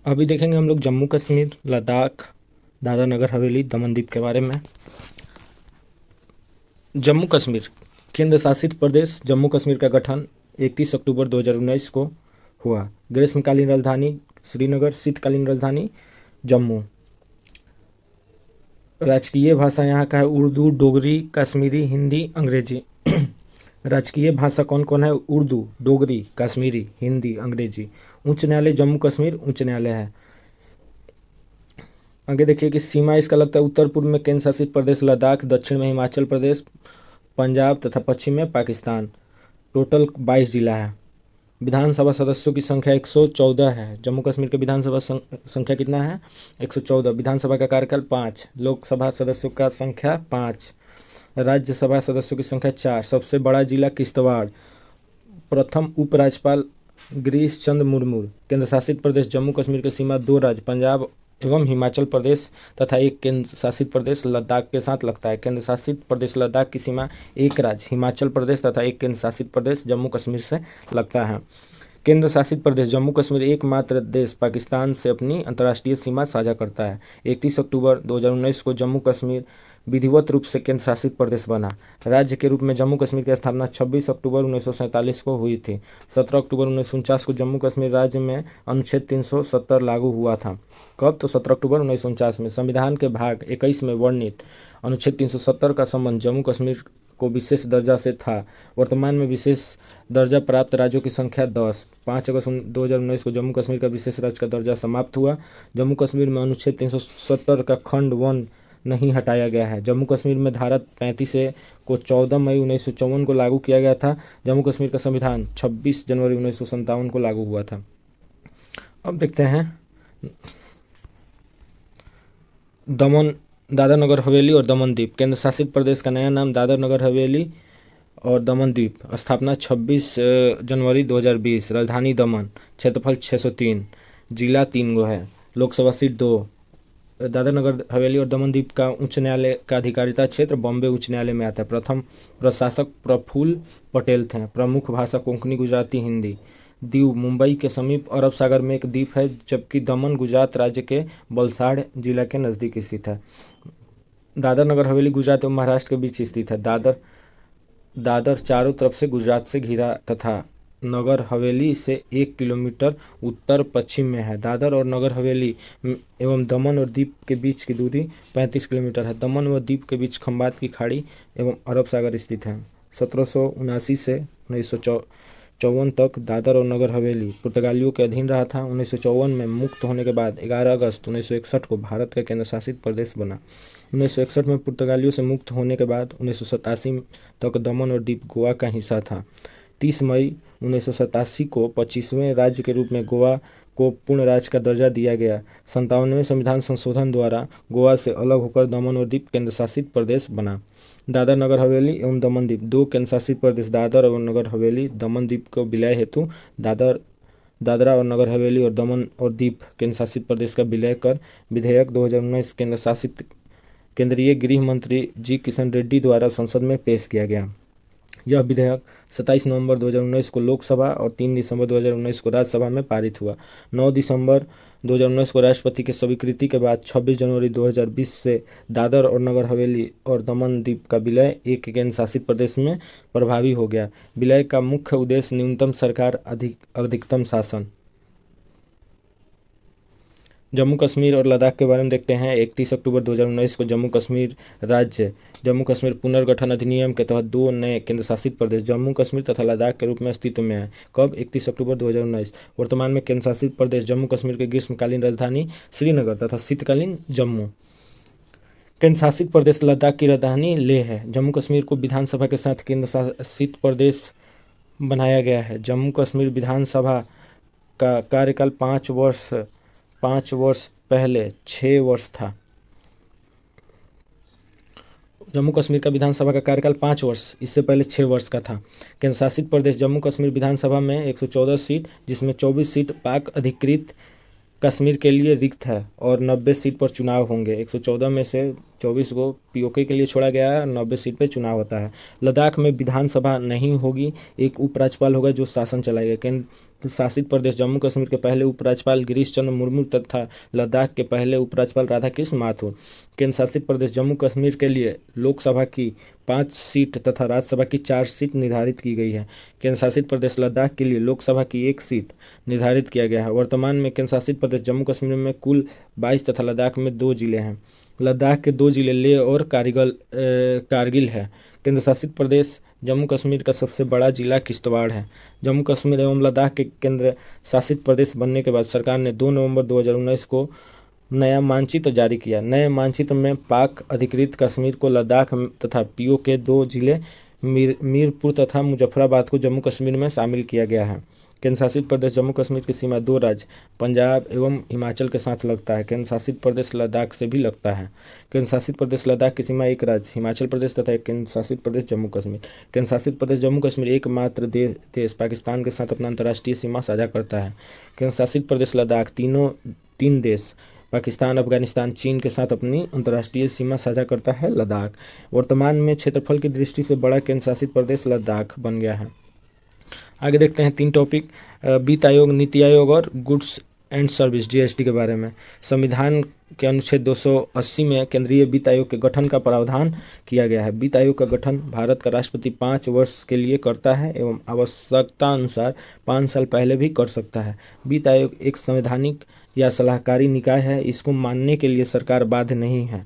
अभी देखेंगे हम लोग जम्मू कश्मीर, लद्दाख, दादरा नगर हवेली, दमन दीव के बारे में। जम्मू कश्मीर केंद्र शासित प्रदेश। जम्मू कश्मीर का गठन 31 अक्टूबर 2019 को हुआ। ग्रीष्मकालीन राजधानी श्रीनगर, शीतकालीन राजधानी जम्मू। राजकीय भाषा यहाँ का है उर्दू, डोगरी, कश्मीरी, हिंदी, अंग्रेजी। राजकीय भाषा कौन कौन है? उर्दू, डोगरी, कश्मीरी, हिंदी, अंग्रेजी। उच्च न्यायालय जम्मू कश्मीर उच्च न्यायालय है। आगे देखिए कि सीमा इसका लगता है उत्तर पूर्व में केंद्र शासित प्रदेश लद्दाख, दक्षिण में हिमाचल प्रदेश, पंजाब तथा पश्चिम में पाकिस्तान। टोटल 22 जिला है। विधानसभा सदस्यों की संख्या 114 है। जम्मू कश्मीर के विधानसभा संख्या कितना है? 114। विधानसभा का कार्यकाल 5। लोकसभा सदस्यों का संख्या 5। राज्यसभा सदस्यों की संख्या 4। सबसे बड़ा जिला किश्तवाड़। प्रथम उपराज्यपाल गिरीश चंद्र मुर्मू। केंद्र शासित प्रदेश जम्मू कश्मीर की सीमा 2 राज्य पंजाब एवं हिमाचल प्रदेश तथा एक केंद्र शासित प्रदेश लद्दाख के साथ लगता है। केंद्र शासित प्रदेश लद्दाख की सीमा एक राज्य हिमाचल प्रदेश तथा एक केंद्र शासित प्रदेश जम्मू कश्मीर से लगता है। केंद्र शासित प्रदेश जम्मू कश्मीर एकमात्र देश पाकिस्तान से अपनी अंतर्राष्ट्रीय सीमा साझा करता है। 31 अक्टूबर 2019 को जम्मू कश्मीर विधिवत रूप से केंद्र शासित प्रदेश बना। राज्य के रूप में जम्मू कश्मीर की स्थापना 26 अक्टूबर 1947 को हुई थी। 17 अक्टूबर 1949 को जम्मू कश्मीर राज्य में अनुच्छेद 370 लागू हुआ था। कब? तो 17 अक्टूबर 1949 में। संविधान के भाग 21 में वर्णित अनुच्छेद 370 का संबंध जम्मू कश्मीर को विशेष दर्जा से था। वर्तमान में विशेष दर्जा प्राप्त राज्यों की संख्या 10। 5 अगस्त 2019 को जम्मू कश्मीर का विशेष राज्य का दर्जा समाप्त हुआ। जम्मू कश्मीर में अनुच्छेद 370 का खंड 1 नहीं हटाया गया है। जम्मू कश्मीर में धारा 35 को 14 मई 1954 को लागू किया गया था। जम्मू कश्मीर का संविधान 26 जनवरी 1957 को लागू हुआ था। अब देखते हैं दमन, दादरा नगर हवेली और दमन द्वीप। केंद्र शासित प्रदेश का नया नाम दादरा नगर हवेली और दमन द्वीप। स्थापना 26 जनवरी 2020। राजधानी दमन। क्षेत्रफल 603। जिला 3 गो है। लोकसभा सीट 2। दादरा नगर हवेली और दमन द्वीप का उच्च न्यायालय का अधिकारिता क्षेत्र बॉम्बे उच्च न्यायालय में आता है। प्रथम प्रशासक प्रफुल्ल पटेल थे। प्रमुख भाषा कोंकणी, गुजराती, हिंदी। दीव मुंबई के समीप अरब सागर में एक द्वीप है, जबकि दमन गुजरात राज्य के वलसाड़ जिला के नज़दीक स्थित है। दादरा नगर हवेली गुजरात एवं महाराष्ट्र के बीच स्थित है। दादर चारों तरफ से गुजरात से घिरा तथा नगर हवेली से 1 किलोमीटर उत्तर पश्चिम में है। दादर और नगर हवेली एवं दमन और दीप के बीच की दूरी 35 किलोमीटर है। दमन व दीप के बीच खंबात की खाड़ी एवं अरब सागर स्थित है। 1779 से 1954 तक दादर और नगर हवेली पुर्तगालियों के अधीन रहा था। 1954 में मुक्त होने के बाद 11 अगस्त 1961 को भारत का केंद्र शासित प्रदेश बना। 1961 में पुर्तगालियों से मुक्त होने के बाद 1987 तक दमन और दीप गोवा का हिस्सा था। 30 मई 1987 को 25वें राज्य के रूप में गोवा को पूर्ण राज्य का दर्जा दिया गया। 57वें संविधान संशोधन द्वारा गोवा से अलग होकर दमन और दीप केंद्र शासित प्रदेश बना। दादरा नगर हवेली एवं दमन द्वीप 2 केंद्र शासित प्रदेश दादर और नगर हवेली दमन द्वीप को विलय हेतु दादरा और नगर हवेली और दमन और दीप केंद्र शासित प्रदेश का विलय कर विधेयक 2019 केंद्रीय गृह मंत्री जी किशन रेड्डी द्वारा संसद में पेश किया गया। यह विधेयक 27 नवंबर 2019 को लोकसभा और 3 दिसंबर 2019 को राज्यसभा में पारित हुआ। 9 दिसंबर 2019 को राष्ट्रपति की स्वीकृति के बाद 26 जनवरी 2020 से दादर और नगर हवेली और दमन द्वीप का विलय एक केंद्र शासित प्रदेश में प्रभावी हो गया। विलय का मुख्य उद्देश्य न्यूनतम सरकार, अधिकतम शासन। जम्मू कश्मीर और लद्दाख के बारे में देखते हैं। 31 अक्टूबर 2019 को जम्मू कश्मीर पुनर्गठन अधिनियम के तहत 2 नए केंद्र शासित प्रदेश जम्मू कश्मीर तथा लद्दाख के रूप में अस्तित्व में है। कब? 31 अक्टूबर 2019। वर्तमान में केंद्र शासित प्रदेश जम्मू कश्मीर के ग्रीष्मकालीन राजधानी श्रीनगर तथा शीतकालीन जम्मू। केंद्र शासित प्रदेश लद्दाख की राजधानी लेह है। जम्मू कश्मीर को विधानसभा के साथ केंद्र शासित प्रदेश बनाया गया है। जम्मू कश्मीर विधानसभा का कार्यकाल 5 वर्ष पहले 6 वर्ष था। जम्मू कश्मीर का विधानसभा का कार्यकाल 5 वर्ष, इससे पहले 6 वर्ष का था। केंद्र शासित प्रदेश जम्मू कश्मीर विधानसभा में 114 सीट, जिसमें 24 सीट पाक अधिकृत कश्मीर के लिए रिक्त है और 90 सीट पर चुनाव होंगे। 114 में से 24 को पीओके के लिए छोड़ा गया है, 90 सीट पर चुनाव होता है। लद्दाख में विधानसभा नहीं होगी, एक उपराज्यपाल होगा जो शासन चलाएगा। केंद्र शासित प्रदेश जम्मू कश्मीर के पहले उपराज्यपाल गिरीश चंद्र मुर्मू तथा लद्दाख के पहले उपराज्यपाल राधाकृष्ण माथुर। केंद्र शासित प्रदेश जम्मू कश्मीर के लिए लोकसभा की 5 सीट तथा राज्यसभा की 4 सीट निर्धारित की गई है। केंद्र शासित प्रदेश लद्दाख के लिए लोकसभा की 1 सीट निर्धारित किया गया है। वर्तमान में केंद्र शासित प्रदेश जम्मू कश्मीर में कुल 22 तथा लद्दाख में 2 जिले हैं। लद्दाख के 2 जिले लेह और कारगिल है। केंद्र शासित प्रदेश जम्मू कश्मीर का सबसे बड़ा जिला किश्तवाड़ है। जम्मू कश्मीर एवं लद्दाख के केंद्र शासित प्रदेश बनने के बाद सरकार ने 2 नवंबर 2019 को नया मानचित्र जारी किया। नए मानचित्र में पाक अधिकृत कश्मीर को लद्दाख तथा पीओ के 2 जिले मीरपुर तथा मुजफ्फराबाद को जम्मू कश्मीर में शामिल किया गया है। केंद्र शासित प्रदेश जम्मू कश्मीर की सीमा 2 राज्य पंजाब एवं हिमाचल के साथ लगता है। केंद्र शासित प्रदेश लद्दाख से भी लगता है। केंद्र शासित प्रदेश लद्दाख की सीमा 1 राज्य हिमाचल प्रदेश तथा केंद्र शासित प्रदेश जम्मू कश्मीर। केंद्र शासित प्रदेश जम्मू कश्मीर एकमात्र देश पाकिस्तान के साथ अपना अंतर्राष्ट्रीय सीमा साझा करता है। केंद्र शासित प्रदेश लद्दाख 3 देश पाकिस्तान, अफगानिस्तान, चीन के साथ अपनी अंतर्राष्ट्रीय सीमा साझा करता है लद्दाख। वर्तमान में क्षेत्रफल की दृष्टि से बड़ा केंद्र शासित प्रदेश लद्दाख बन गया है। आगे देखते हैं 3 टॉपिक, वित्त आयोग, नीति आयोग और गुड्स एंड सर्विस जीएसटी के बारे में। संविधान के अनुच्छेद 280 में केंद्रीय वित्त आयोग के गठन का प्रावधान किया गया है। वित्त आयोग का गठन भारत का राष्ट्रपति 5 वर्ष के लिए करता है एवं आवश्यकता अनुसार 5 साल पहले भी कर सकता है। वित्त आयोग एक संवैधानिक या सलाहकारी निकाय है। इसको मानने के लिए सरकार बाध्य नहीं है।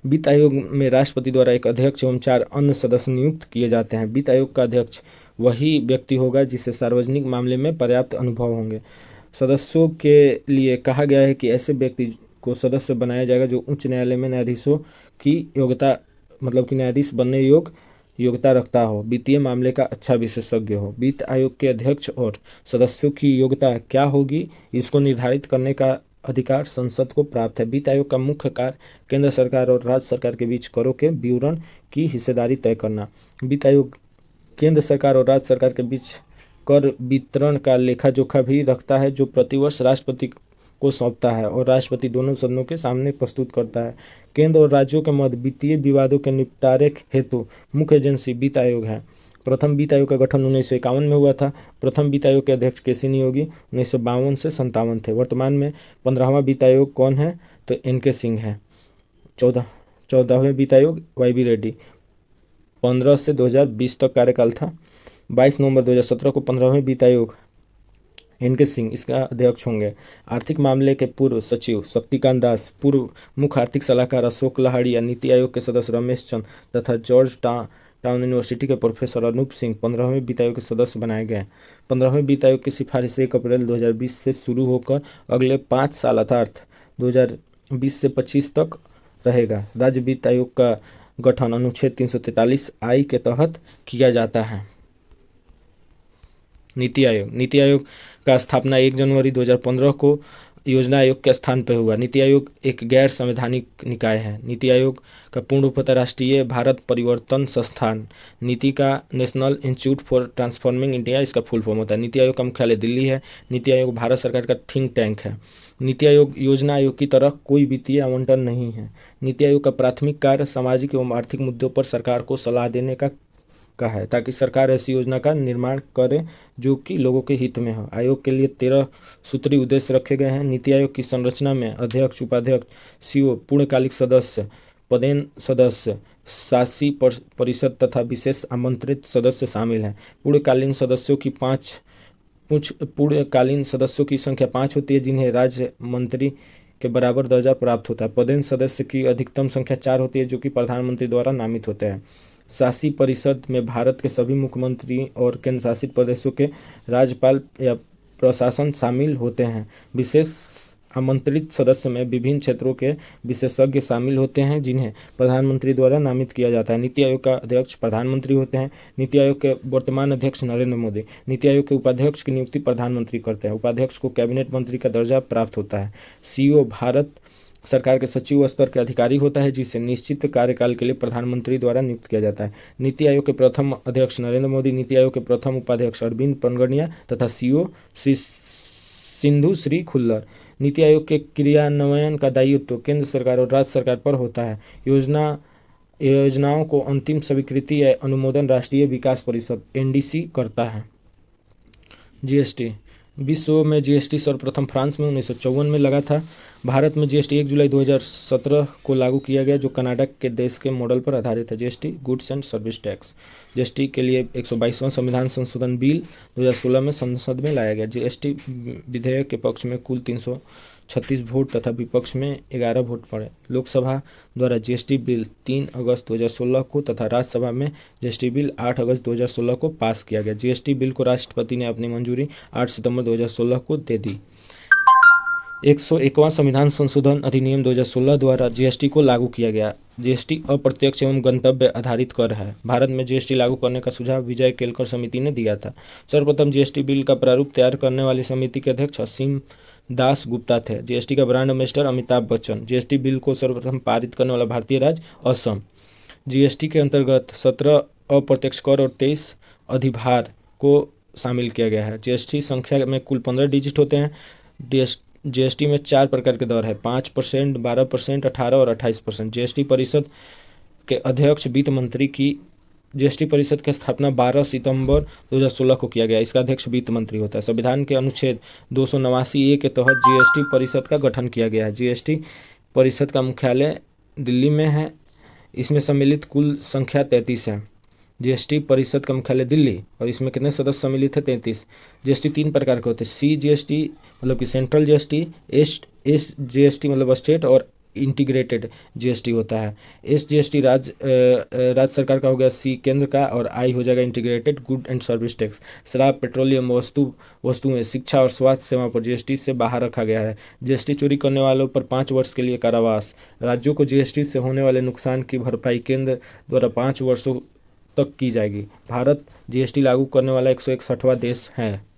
वित्त आयोग में राष्ट्रपति द्वारा एक अध्यक्ष एवं 4 अन्य सदस्य नियुक्त किए जाते हैं। वित्त आयोग का अध्यक्ष वही व्यक्ति होगा जिसे सार्वजनिक मामले में पर्याप्त अनुभव होंगे। सदस्यों के लिए कहा गया है कि ऐसे व्यक्ति को सदस्य बनाया जाएगा जो उच्च न्यायालय में न्यायाधीशों की योग्यता मतलब कि न्यायाधीश बनने योग्यता रखता हो, वित्तीय मामले का अच्छा विशेषज्ञ हो। वित्त आयोग के अध्यक्ष और सदस्यों की योग्यता क्या होगी इसको निर्धारित करने का अधिकार संसद को प्राप्त है। वित्त आयोग का मुख्य कार्य केंद्र सरकार और राज्य सरकार के बीच करों के विवरण की हिस्सेदारी तय करना। वित्त आयोग केंद्र सरकार और राज्य सरकार के बीच कर वितरण का लेखा जोखा भी रखता है, जो प्रतिवर्ष राष्ट्रपति को सौंपता है और राष्ट्रपति दोनों सदनों के सामने प्रस्तुत करता है। केंद्र और राज्यों के मध्य वित्तीय विवादों के निपटारे हेतु मुख्य एजेंसी वित्त आयोग है। प्रथम वित्त आयोग का गठन 1951 में हुआ था। प्रथम वित्त आयोग के अध्यक्ष केसिनी योगी 1952 से 57 थे। वर्तमान में 15वां वित्त आयोग कौन है तो एनके सिंह है। 14वें वित्त आयोग वाईबी रेड्डी 15 से 2020 तक कार्यकाल था। 22 नवंबर 2017 को 15वें वित्त आयोग एनके सिंह इसका अध्यक्ष होंगे। आर्थिक मामले के पूर्व सचिव शक्तिकांत दास, पूर्व मुख्य आर्थिक सलाहकार अशोक लहाड़िया, नीति आयोग के सदस्य रमेश चंद तथा जॉर्ज टाउन यूनिवर्सिटी के प्रोफेसर अनूप सिंह 15वें वित्त आयोग के सदस्य बनाए गए। 15वें वित्त आयोग की सिफारिश 1 अप्रैल 2020 से शुरू होकर अगले 5 साल अर्थात 2020 से 25 तक रहेगा। राज्य वित्त आयोग का गठन अनुच्छेद 343 आई के तहत किया जाता है। नीति आयोग का स्थापना 1 जनवरी 2015 को योजना आयोग के स्थान पर हुआ। नीति आयोग एक गैर संवैधानिक निकाय है। नीति आयोग का पूर्ण रूप होता है राष्ट्रीय भारत परिवर्तन संस्थान। नीति का national institute for transforming India इसका फुल फॉर्म होता है। नीति आयोग का मुख्यालय दिल्ली है। नीति आयोग भारत सरकार का थिंक टैंक है। नीति आयोग योजना आयोग की तरह कोई वित्तीय आवंटन नहीं है। नीति आयोग का प्राथमिक कार्य सामाजिक एवं आर्थिक मुद्दों पर सरकार को सलाह देने का है ताकि सरकार ऐसी योजना का निर्माण करे जो कि लोगों के हित में हो। आयोग के लिए 13 सूत्री उद्देश्य रखे गए हैं। नीति आयोग की संरचना में अध्यक्ष, उपाध्यक्ष, सीईओ, पूर्णकालिक सदस्य, पदेन सदस्य, शासी परिषद तथा विशेष आमंत्रित सदस्य शामिल हैं। पूर्णकालीन सदस्यों की संख्या 5 होती है जिन्हें राज्य मंत्री के बराबर दर्जा प्राप्त होता है। पदेन सदस्य की अधिकतम संख्या 4 होती है जो कि प्रधानमंत्री द्वारा नामित होते हैं। शासी परिषद में भारत के सभी मुख्यमंत्री और केंद्र शासित प्रदेशों के राज्यपाल या प्रशासन शामिल होते हैं। विशेष आमंत्रित सदस्य में विभिन्न क्षेत्रों के विशेषज्ञ शामिल होते हैं जिन्हें प्रधानमंत्री द्वारा नामित किया जाता है। नीति आयोग का अध्यक्ष प्रधानमंत्री होते हैं। नीति आयोग के वर्तमान अध्यक्ष नरेंद्र मोदी। नीति आयोग के उपाध्यक्ष की नियुक्ति प्रधानमंत्री करते हैं। उपाध्यक्ष को कैबिनेट मंत्री का दर्जा प्राप्त होता है। सीईओ भारत सरकार के सचिव स्तर के अधिकारी होता है जिसे निश्चित कार्यकाल के लिए प्रधानमंत्री द्वारा नियुक्त किया जाता है। नीति आयोग के प्रथम अध्यक्ष नरेंद्र मोदी, नीति आयोग के प्रथम उपाध्यक्ष अरविंद पनगड़िया तथा सीईओ श्री सिंधु श्री खुल्लर। नीति आयोग के क्रियान्वयन का दायित्व केंद्र सरकार और राज्य सरकार पर होता है। योजनाओं को अंतिम स्वीकृति या अनुमोदन राष्ट्रीय विकास परिषद एनडीसी करता है। जीएसटी विश्व में जीएसटी सर्वप्रथम फ्रांस में 1954 में लगा था। भारत में जीएसटी 1 जुलाई 2017 को लागू किया गया, जो कनाडा के देश के मॉडल पर आधारित है। GST goods and service tax. GST के लिए 122वां संविधान संशोधन बिल 2016 में संसद में लाया गया। जीएसटी विधेयक के पक्ष में कुल 336 वोट तथा विपक्ष में 11 वोट पड़े। लोकसभा द्वारा जीएसटी बिल 3 अगस्त 2016 को तथा राज्यसभा में जीएसटी बिल 8 अगस्त 2016 को पास किया गया। जीएसटी बिल को राष्ट्रपति ने अपनी मंजूरी 8 सितंबर 2016 को दे दी। 101वां संविधान संशोधन अधिनियम 2016 द्वारा जीएसटी को लागू किया गया। जीएसटी अप्रत्यक्ष एवं गंतव्य आधारित कर है। भारत में जीएसटी लागू करने का सुझाव विजय केलकर समिति ने दिया था। सर्वप्रथम जीएसटी बिल का प्रारूप तैयार करने वाली समिति के अध्यक्ष असीम दास गुप्ता थे। जीएसटी का brand ambassador Amitabh Bachchan. GST bill को सर्वप्रथम पारित करने वाला भारतीय राज्य असम। जीएसटी के अंतर्गत 17 अप्रत्यक्ष कर और 23 अधिभार को शामिल किया गया है। जीएसटी संख्या में कुल 15 डिजिट होते हैं। जीएसटी में 4 प्रकार के दर है, 5%, 12%, 18 और 28%। जीएसटी परिषद के अध्यक्ष वित्त मंत्री की जीएसटी परिषद की स्थापना 12 सितंबर 2016 को किया गया। इसका अध्यक्ष वित्त मंत्री होता है। संविधान के अनुच्छेद 289A के तहत जीएसटी परिषद का गठन किया गया है। जीएसटी परिषद का मुख्यालय दिल्ली में है। इसमें सम्मिलित कुल संख्या 33 है। जीएसटी परिषद का मुख्यालय दिल्ली, और इसमें कितने सदस्य सम्मिलित है? 33। जीएसटी 3 प्रकार के होते हैं। सी जीएसटी मतलब कि सेंट्रल जीएसटी, एस जीएसटी मतलब स्टेट, और इंटीग्रेटेड जीएसटी होता है। एस जीएसटी राज्य सरकार का हो गया, सी केंद्र का, और आई हो जाएगा integrated good and service tax. शराब, पेट्रोलियम वस्तुएं, शिक्षा और स्वास्थ्य सेवा पर जीएसटी से बाहर रखा गया है। जीएसटी चोरी करने वालों पर 5 वर्ष के लिए कारावास। राज्यों को जीएसटी से होने वाले नुकसान की भरपाई केंद्र द्वारा 5 वर्षों तक की जाएगी। भारत जीएसटी लागू करने वाला 161वां देश है।